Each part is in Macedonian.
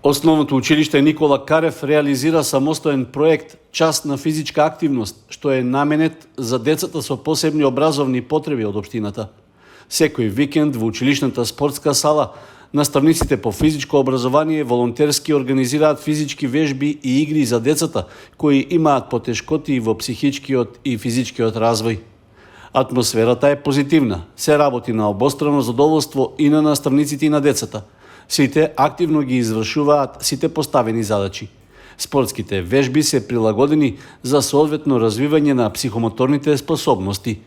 Основното училиште Никола Карев реализира самостоен проект «Час на физичка активност», што е наменет за децата со посебни образовни потреби од општината. Секој викенд во училишната спортска сала наставниците по физичко образование волонтерски организираат физички вежби и игри за децата кои имаат потешкоти во психичкиот и физичкиот развој. Атмосферата е позитивна, се работи на обострано задоволство и на наставниците и на децата. Сите активно ги извршуваат сите поставени задачи. Спортските вежби се прилагодени за соодветно развивање на психомоторните способности.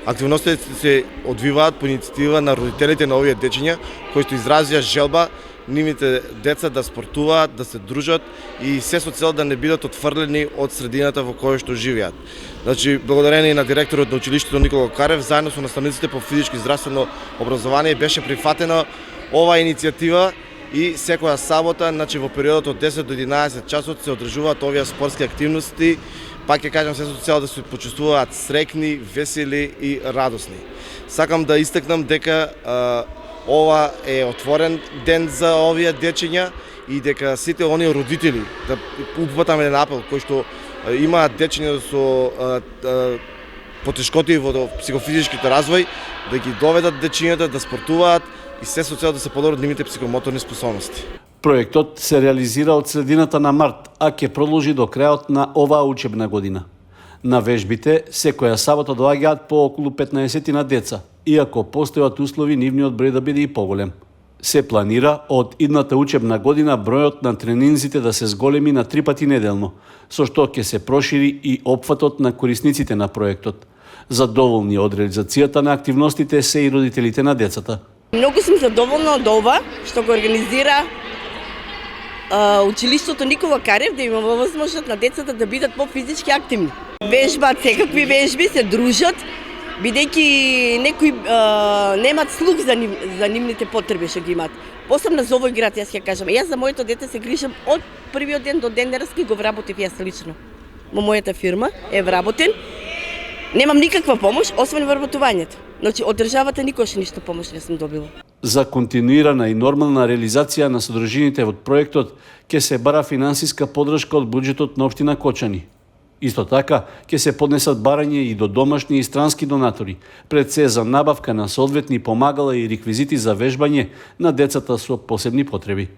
Активностите се одвиваат по инициатива на родителите на овие дечиња, кои што изразија желба нивните деца да спортуваат, да се дружат и се со цел да не бидат отфрлени од средината во која што живеат. Значи, благодарение на директорот на училиштето Никола Карев, заедно со наставниците по физичко и здравствено образование, беше прифатена ова иницијатива и секоја сабота, значи во периодот од 10 до 11 часот се одржуваат овие спортски активности. Пак ќе кажам, се со цел да се почувствуваат среќни, весели и радосни. Сакам да истакнам дека ова е отворен ден за овие дечиња и дека сите оние родители да упатам еден апел кои што имаат дечиња со потешкоти во психофизичкиот развој, да ги доведат дечињата да спортуваат и се со цел да се подобрат нивните психомоторни способности. Проектот се реализира од средината на март, а ќе продолжи до крајот на оваа учебна година. На вежбите секоја сабота доаѓаат по околу 15 на деца, иако постојат услови нивниот број да биде и поголем. Се планира од идната учебна година бројот на тренинзите да се зголеми на 3 пати неделно, со што ќе се прошири и опфатот на корисниците на проектот. Задоволни од реализацијата на активностите се и родителите на децата. Многу сум задоволна од ова што го организира училиштето Никола Карев, да има возможност на децата да бидат по-физички активни. Вежбаат секакви вежби, се дружат, бидејќи некои немаат слух за нивните потреби што ги имаат. Посебно за овој град, јас ќе кажам. Јас за моето дете се грижам од првиот ден до денераски, го вработив јас лично. Во мојата фирма е вработен. Немам никаква помош, освен вработувањето. Значи, од државата никош ништо помош не сум добила. За континуирана и нормална реализација на содржините од проектот ќе се бара финансиска подршка од буџетот на општина Кочани. Исто така, ќе се поднесат барање и до домашни и странски донатори, пред се за набавка на соодветни помагала и реквизити за вежбање на децата со посебни потреби.